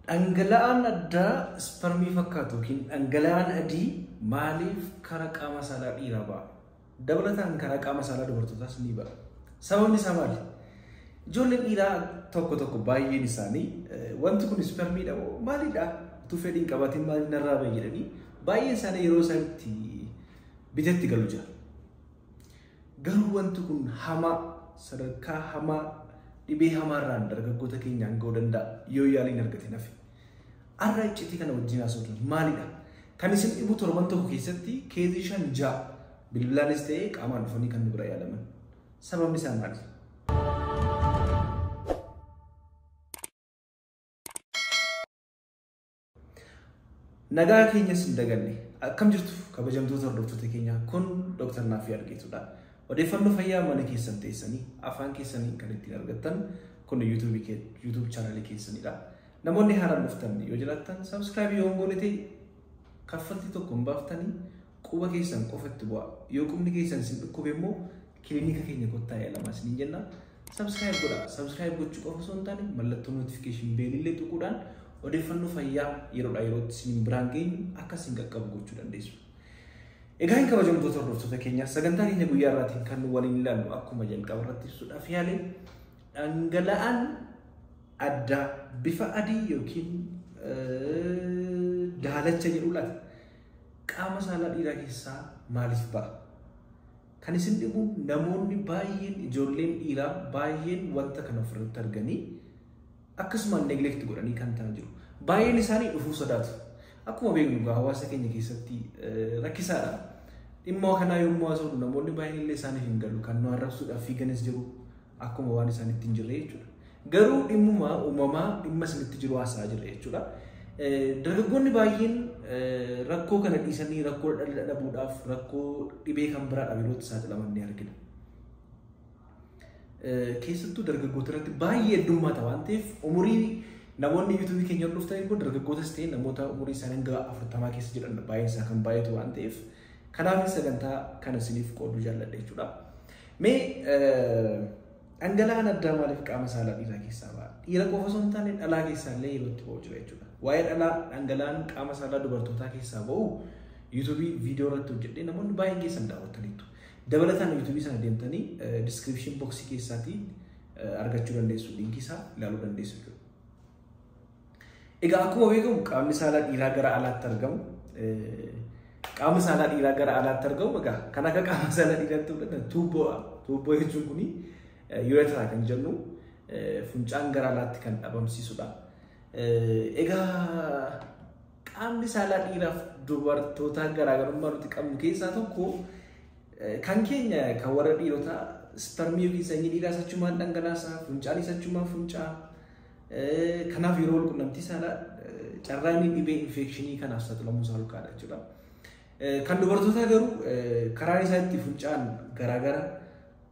Dhangala'aan addaa spermii fakkaatu yookiin dhangala'aan adii maaliif karaa qaama saalaa dhiiraa ba'a? Dabalataan karaa qaama saalaa dubartootaas ni ba'a. Sababni isaa maali? Ijoolleen dhiiraa tokko tokko baay'een isaanii wanti kun spermiidha moo maalidha? Utuu fedhiin qabaatiin maaliin narraa bahe jedhanii baay'een isaanii yeroo isaanitti bitatti galu jira. Garuu wanti kun hamaa sadarkaa hamaa dhibee hamaarraan dargaggoota keenyaan ga'uu danda'a yoo yaaliin argate nafi. Arraa iccitii kana wajjin haasofnu maalidha? Kan isin dhibu torban tokko keessatti keezii 5-6 bilbilaanis ta'ee qaamaan dhufanii kan nu bira yaalaman. Sababni isaa maali? Nagaa keenyas hin daganne. Akkam jirtu kabajamtoota hordoftoota keenyaa kun Dr. Naafii Argeetudha. Odeeffannoo fayyaa mana keessan teessanii afaan keessanii kan ittiin argattan kun YouTube channel keessanidha. Namoonni haaraan dhuftan yoo jiraattan subscribe yoo goonete kaffaltii tokko hin baaftanii quba keessan qofatti bu'a. Yoo qubni keessan isin dhukkube immoo kiliinika keenya kottaa yaalamaa isiniin jenna. Subscribe godha. Subscribe gochuu qofa osoo hin taane mallattoo notification bell illee tuquudhaan odeeffannoo fayyaa yeroodhaa yerootti isin biraan geenyu akka isin qaqqabu gochuu dandeessu. Egaa hin kabajamtoota hordoftoota keenyaa sagantaa keenya guyyaa irraatiin kan nu waliin ilaallu akkuma jalqaba irratti ibsuudhaaf yaale dhangala'aan addaa bifa adii yookiin daalacha jedhu laata qaama saalaa dhiiraa keessaa maaliif ba'a? Kan isin dhibu namoonni baay'een ijoolleen dhiiraa baay'een wanta kana ofirratti arganii akkasumaan neglect godhanii kan ta'an jiru. Baay'een isaanii dhufuu sodaatu. Akkuma beeknu hawaasa keenya keessatti rakkisaadha. Dhimma kanaa yommuu haasofnu namoonni baay'een illee isaaniif hin galu kan nu arrabsuudhaaf fiiganis jiru akkuma waan isaanitti hin jirre jechuudha. Garuu dhimmuma uumamaa dhimma isinitti jiru haasaa jirre jechuudha. Dargaggoonni baay'een rakkoo kana dhiisanii rakkoo dhabuudhaaf rakkoo dhibee kan biraadhaaf yeroo itti saaxilaman ni argina. Keessattuu dargaggoota irratti baay'ee heddummaata waan ta'eef umurii namoonni YouTube keenya dhuftan immoo dargaggootas ta'e namoota umurii isaanii hanga 40 keessa jiran baay'een isaa kan baay'atu waan ta'eef kanaaf sagantaa kana isiniif qooduu jaalladha jechuudha. Mee dhangala'aan addaa maaliif qaama saalaa dhiiraa keessaa ba'a? Dhiira qofa osoo hin taane dhalaa keessaa illee yeroo itti ba'u jira jechuudha. Waa'ee dhalaa dhangala'aan qaama saalaa dubartootaa keessaa ba'u YouTube viidiyoo irratti hojjedhee namoonni baay'een keessan daawwattaniitu. Dabalataan YouTube sana deemtanii description box keessaatii argachuu dandeessu, linkii isaa ilaaluu dandeessu jechuudha. Egaa akkuma beekamu qaamni saalaa dhiiraa gara alaatti argamu. Qaama saalaa dhiiraa gara alaatti argamu egaa kan akka qaama saalaa dhiiraatti mul'atan tuubboodha. Tuubboo jechuun kuni ureteraa kan jennu funcaan gara alaatti kan dhabamsiisudha. Egaa qaamni saalaa dhiiraaf dubartootaa garaagarummaa nuti qabnu keessaa tokko kan keenya kan warra dhiirotaa spermii yookiin sanyii dhiiraa achumaan dhangalaasaa, funcaan achumaan funcaa. Kanaaf yeroo quunnamtii saalaa carraan dhibee infekshinii kanaaf saaxilamuu isaa olkaadha jechuudha. Kan dubartootaa garuu karaan isaa itti funcaan garaagara,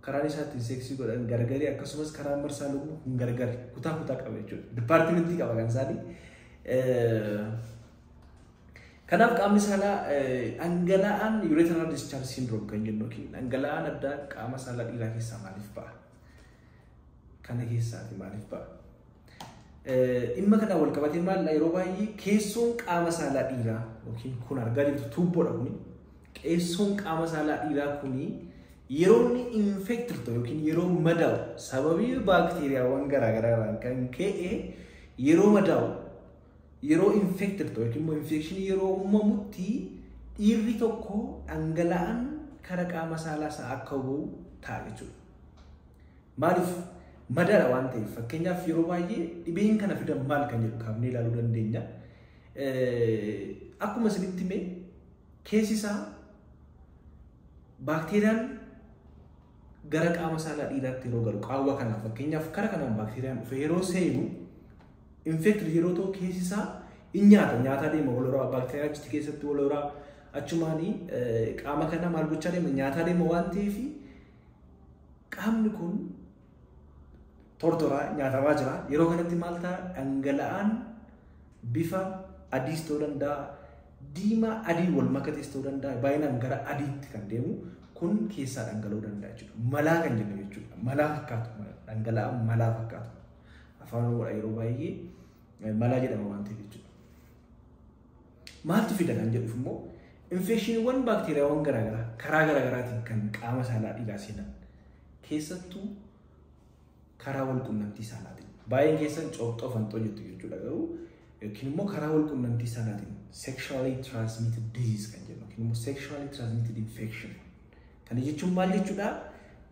karaan isaa itti seeksii godhan gargari akkasumas karaan marsaa lubuu hin gargari kutaa kutaa qaba jechuudha. Dipaartimentii qaba kan isaanii. Kanaaf qaamni saalaa dhangala'aan ureteral discharge syndrome kan jennu yookiin dhangala'aan addaa qaama saalaa dhiiraa keessaa maaliif ba'a? Kana keessaati maaliif ba'a? Dhimma kana wal qabatee maal yeroo baay'ee keessoon qaama saalaa dhiiraa yookiin kun argaa jirtu tuubboodha kuni. Keessoon qaama saalaa dhiiraa kuni yeroo inni infected ta'u yookiin yeroo madaa'u sababii baakteeriyaawwan garaagaraarraan kan ka'e yeroo madaa'u yeroo infected ta'u yookiin immoo infekshinii yeroo uumamutti dhiirri tokko dhangala'aan kara qaama saalaa isaa akka bu'u ta'a jechuudha. Maaliif? Madaala waan ta'eef fakkeenyaaf yeroo baay'ee dhibeen kana fidan maal kan jedhu kaafnee ilaaluu dandeenya. Akkuma isinitti himee keessi isaa baakteeriyaan gara qaama saalaa dhiiraatti yeroo galu qaawwa kanaaf fakkeenyaaf kara kanaan baakteeriyaan dhufe yeroo seenu infected yeroo ta'u keessi isaa in nyaataa deema walhoraa baakteeriyaa achitti keessatti walhoraa achumaanii qaama kana maal gochaa deema nyaataa deema waan ta'eef qaamni kun tortoraa nyaatamaa jira. Yeroo kanatti maal ta'a dhangala'aan bifa adiis ta'uu danda'a, diimaa adii wal makatees ta'uu danda'a, baay'inaan gara adiitti kan deemu kun keessaa dhangala'uu danda'a jechuudha. Malaa kan jennu jechuudha. Malaa fakkaatu dhangala'aan malaa fakkaatu. Afaan Oromoodha yeroo baay'ee malaa jedhama waan ta'eef jechuudha. Maaltu fida kan jedhuuf immoo infekshiiniiwwan baakteeriyaawwan garaagaraa karaa garaagaraatiin kan qaama saalaa dhiigaa seenan keessattuu karaa wal quunnamtii saalaatiin baay'een keessan cooxxoo fanxoo jettu jechuudha garuu yookiin immoo karaa wal quunnamtii saalaatiin sexually transmitted disease kan jedhamu yookiin immoo sexually transmitted infection. Kana jechuun maal jechuudha?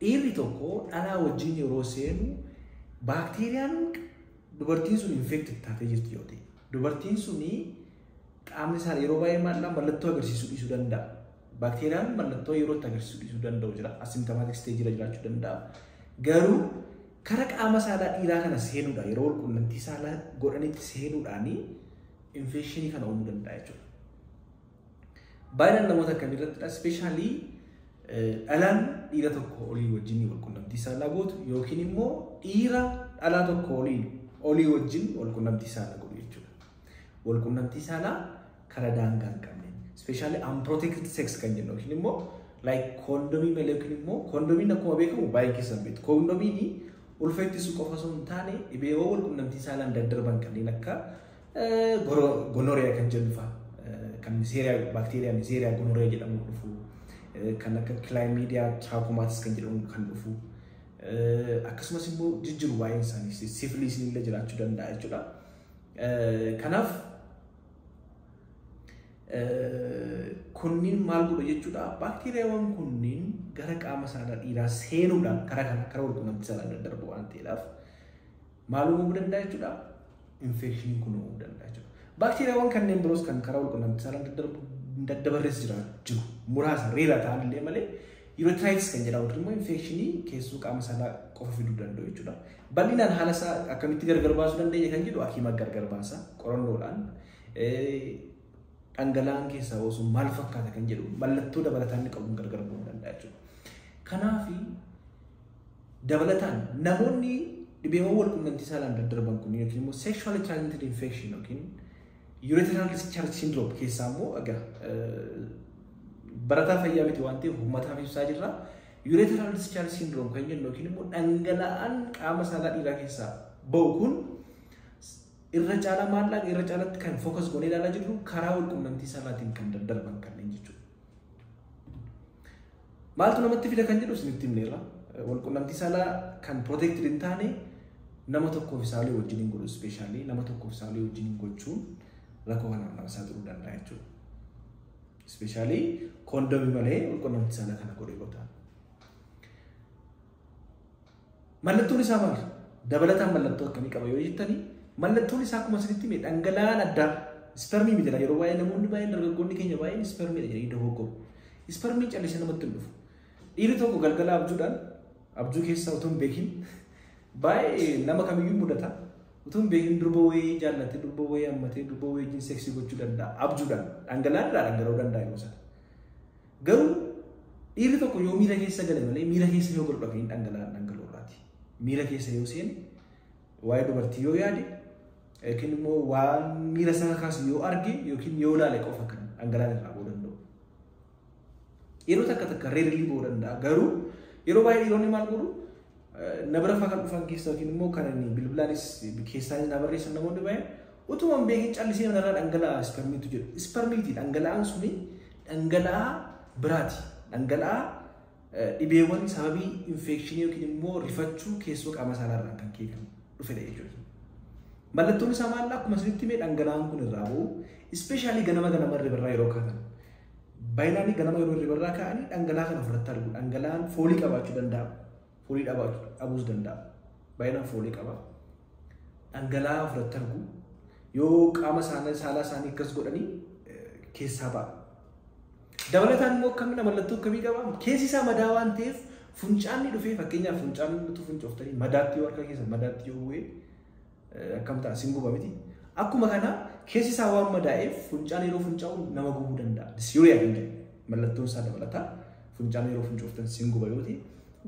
Dhiirri tokko dhalaa wajjin yeroo seenu baakteeriyaan dubartiin sun infected taatee jirti yoo ta'e dubartiin suni qaamni isaa yeroo baay'ee mallattoo agarsiisuu dhiisuu danda'a. Baakteeriyaan mallattoo yeroo itti agarsiisuu dhiisuu danda'u jira. Asymptomatic stage jiraachuu danda'a. Garuu karaa qaama saalaa dhiiraa kana seenuudhaan yeroo wal quunnamtii saalaa godhanitti seenuudhaan infekshinii kana uumuu danda'a jechuudha. Baay'inaan namoota akkamiirrattidha? Ispeeshaalii dhalaan dhiira tokko olii wajjin wal quunnamtii saalaa gootu yookiin immoo dhiira dhalaa tokko olii wajjin wal quunnamtii saalaa godhu jechuudha. Wal quunnamtii saalaa karaa daangaa hin qabne. Ispeeshaalii unprotected sex kan jennu yookiin immoo like kondomii malee yookiin immoo kondomiin akkuma beekamu baay'ee keessan beektu. Kondomiin ulfa ittisuu qofa osoo hin taane dhibeewwan wal quunnamtii saalaan daddarban kanneen akka gonooriyaa kan jennu fa'a. Kan miseeriyaa baakteeriyaa miseeriyaa gonooriyaa jedhamu dhufu. Kan akka Chlamydia trachomatis kan jedhamu kan dhufu. Akkasumas immoo jijjiiru baay'een isaanii sifiliisiin illee jiraachuu danda'a jechuudha. Kanaaf kunniin maal godhu jechuudha? Baakteeriyaawwan kunniin gara qaama saalaa dhiiraa seenuudhaan karaa wal quunnamtii saalaa daddarbu waan ta'eedhaaf maal uumuu danda'a jechuudha? Infekshinii kun uumuu danda'a jechuudha. Baakteeriyaawwan kanneen biroos kan karaa wal quunnamtii saalaa daddabarrees jiru. Muraasa reera ta'an illee malee urethritis kan jedhamu immoo infekshinii keessoo qaama saalaa qofa fiduu danda'u jechuudha. Bal'inaan haala isaa akkamitti gargar baasuu dandeenya kan jedhu hakiima gargar baasa qorannoodhaan dhangala'aan keessaa osoo maal fakkaata kan jedhu mallattoo dabalataan inni qabuun gargar ba'uu danda'a jechuudha. Kanaaf dabalataan namoonni dhibeewwan wal quunnamtii saalaan daddarban kun yookiin immoo sexually transmitted infection yookiin urethral discharge syndrome keessaa immoo barataa fayyaa miti waan ta'eef uummataaf ibsaa jirra. Urethral discharge syndrome kan jennu yookiin immoo dhangala'aan qaama saalaa dhiiraa keessaa ba'u kun irra caalaa maallaaqa irra caalaatti kan fookas goonee ilaalaa jirru karaa wal quunnamtii saalaatiin kan daddarban kanneen jechuudha. Maaltu namatti fida kan jedhu isinitti himneerra. Wal quunnamtii saalaa kan protected hin taane nama tokkoof saalii wajjin godhu ispeeshaalii nama tokkoof saalii wajjin gochuun rakkoo kana nama saaxiluu danda'a jechuudha. Ispeeshaalii kondomii malee wal quunnamtii saalaa kana godhee goota. Mallattoon isaa maali? Dabalataan mallattoo akkamii qaba yoo jettanii mallattoon isaa akkuma isinitti hime dhangala'aan addaa ispermii miti yeroo baay'ee namoonni baay'een dargaggoonni keenya baay'een ispermii jedhanii dogoggoru. Ispermiin callisee namatti hin dhufu. Dhiirri tokko galgala abjuu keessaa utuu hin beekin baay'ee nama kamiyyuu mudata. Utuu hin beekin durba wayii jaallatee durba wayii hammatee durba wayii wajjin seksii gochuu danda'a. Abjuudhaan dhangala'aan irraa dhangala'uu danda'a yeroo sana. Garuu dhiirri tokko yoo miira keessa gale malee miira keessa yoo galu dhageen dhangala'aan dhangala'uu irraati. Miira keessa yoo seene waa'ee dubartii yoo yaade yookiin immoo waan miira sana kaasu yoo arge yookiin yoo ilaale qofa kan dhangala'aan irraa ba'uu danda'u. Yeroo takka reerrii ba'uu danda'a. Garuu yeroo baay'ee dhiironni maal godhu nabara fa'aa kan dhufan keessa yookiin immoo kan inni bilbilaanis keessaa na barreessan namoonni baay'een utuma hin beekin callisee manarraa dhangala'aa ispermiitu jedhu. Ispermiiti dhangala'aan suni dhangala'aa biraati. Dhangala'aa dhibeewwan sababii infekshinii yookiin immoo rifachuu keessoo qaama saalaarraan kan keekamu dhufedha jechuudha. Mallattoon isaa maal akkuma isinitti hime dhangala'aan kun irraa ba'u ispeeshaalii ganama irraa yeroo kaatan. Baay'inaan ganama yeroo irraa ka'anii dhangala'aa kana ofirratti argu. Dhangala'aan foolii qabaachuu danda'a. Foolii dhabuus danda'a. Baay'inaan foolii qaba. Dhangala'aa ofirratti argu. Yoo qaama saalaa isaanii akkas godhanii keessaa ba'a. Dabalataan immoo akkamina mallattoo akkamii qaba? Keessi isaa madaa waan ta'eef funcaanni dhufee fakkeenyaaf funcaan nuti funcooftanii madaatti yoo harka keessa madaatti yoo bu'ee akkam ta'a sin guba miti. Akkuma kana keessi isaa waan madaa'eef funcaan yeroo funcaa'u nama gubuu danda'a. Disiyuriyaa kan jedhu mallattoon isaa dabalataa funcaan yeroo funcooftan sin guba yoo ta'e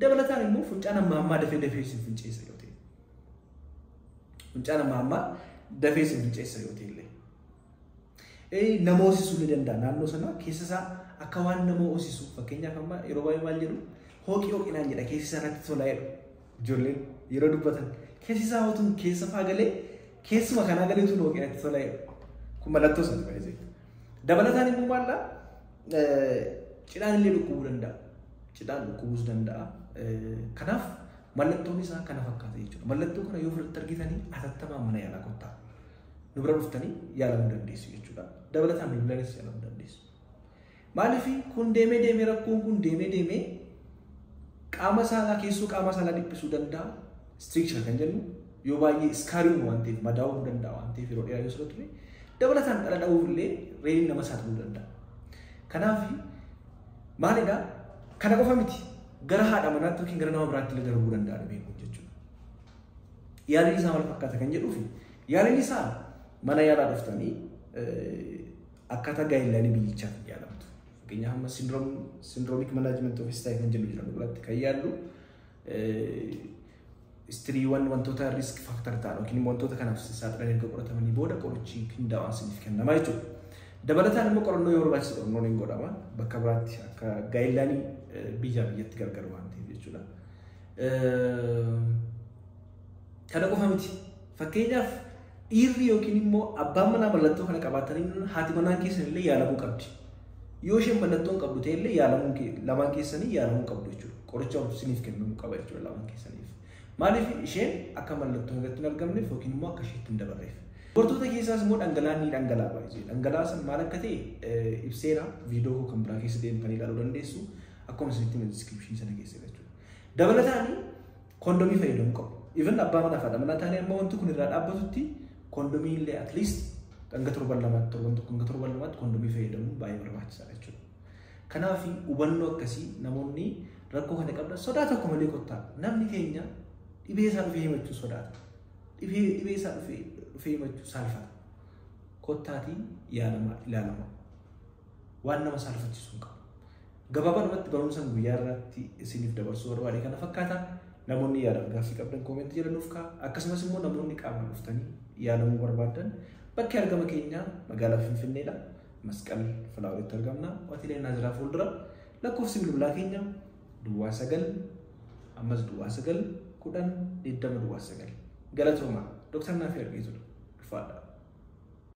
dabalataan immoo funcaan amma dafee sin finceessa yoo ta'e. Funcaan amma dafee sin finceessa yoo ta'e illee. Nama hoosisuu ni danda'a naannoo sana keessa isaa akka waan nama hoosisu fakkeenyaaf amma yeroo baay'ee maal jedhu hooqinaan jedha keessi isaa irratti tolaa jedhu ijoolleen yeroo dubbatan keessi isaa hootuun keessa fa'aa galee keessuma kanaa galeetu noo qe'atti tola kun mallattoo sana baay'ee. Dabalataan immoo maalla cidhaan illee dhukkubuu danda'a. Cidhaan dhukkubuus danda'a. Kanaaf mallattoon isaa kana fakkaata jechuudha. Mallattoo kana yoo fudhatte argitanii atattamaan mana yaalaa kottaa. Nu bira dhuftanii yaalamuu dandeessu jechuudha. Dabalataan bilbilaanis yaalamuu dandeessu. Maaliif kun deemee rakkoon kun deemee qaama saalaa keessoo qaama saalaa dhiphisuu danda'a. Stricture kan jennu yoo baay'ee iskaariin waan ta'eef madaa'uu danda'a waan ta'eef yeroo dheeraa yoo sirra ture dabalataan dhala dha'uuf illee reeniin nama saaxiluu danda'a. Kanaaf maalidhaa kana qofa miti gara haadha manaatti yookiin gara nama biraatti illee darbuu danda'a beekuun jechuudha. Yaaliin isaa maal fakkaata kan jedhuufi yaaliin isaa mana yaalaa dhuftanii akkaataa gaa'ellaanii biyyichaatti yaalamtu. Fakkeenyaaf amma syndromic management of style kan jennu jedhamu biratti kan yaallu istiriiwwan wantoota risk factor ta'an yookiin wantoota kanaaf saaxilan erga qoratamanii booda qorichi qindaa'aan siif kennamaa jechuudha. Dabalataan immoo qorannoo yoo barbaachisu qorannoon hin godhama bakka biraatti akka gaa'ellaanii biyyatti gargar waan ta'eef jechuudha. Kana qofa miti. Fakkeenyaaf dhiirri yookiin immoo abbaan manaa mallattoo kana qabaatanii haati manaa keessan illee yaalamuu qabdi. Yoo isheen mallattoon qabdu ta'e illee lamaan keessanii yaalamuu qabdu jechuudha. Qoricha siniif kennamuu qaba jechuudha lamaan keessaniif. Maaliif isheen akka mallattoon irratti hin argamneef yookiin immoo akka isheetti hin dabarreef. Dubartoota keessaas immoo dhangala'aan ni dhangala'aa baay'ee. Dhangala'aa san maal akka ta'e ibseera viidiyoo kan biraa keessa deemtanii ilaaluu dandeessu akkuma isinitti hima diskiripshinii sana keessa jechuudha. Dabalataan kondomii fayyadamuu qabu. Even abbaa manaa fi haadha manaa taanee amma wanti kun irraa dhaabbatutti kondomii illee at least hanga torban lamaatti kondomii fayyadamuun baay'ee barbaachisaadha jechuudha. Kanaaf hubannoo akkasii namoonni rakkoo kana qabdan sodaa tokko malee kottaa namni keenya dhibee isaa dhufee himachuu sodaata. Dhibee isaa dhufee himachuu saalfata. Kottaatii ilaalama. Waan nama saalfachiisuu hin qabu. Gabaabumatti barumsaan guyyaa irratti isiniif dabarsuu barbaade kana fakkaata. Namoonni yaada gaaffii qabdan koomentii jedhanuuf ka'a. Akkasumas immoo namoonni qaamaan dhuftanii yaalamuu barbaadan bakki argama keenyaa magaalaa Finfinneedha. Masqal Filaawuritti argamna. Hoteela Naaziraa fuuldura lakkoofsi bilbilaa keenya Duwwaa 9 ammas Duwwaa 9 10 20 Duwwaa 9. Galatoomaa Dr. Naafii Argeetudha. Dhufaadha.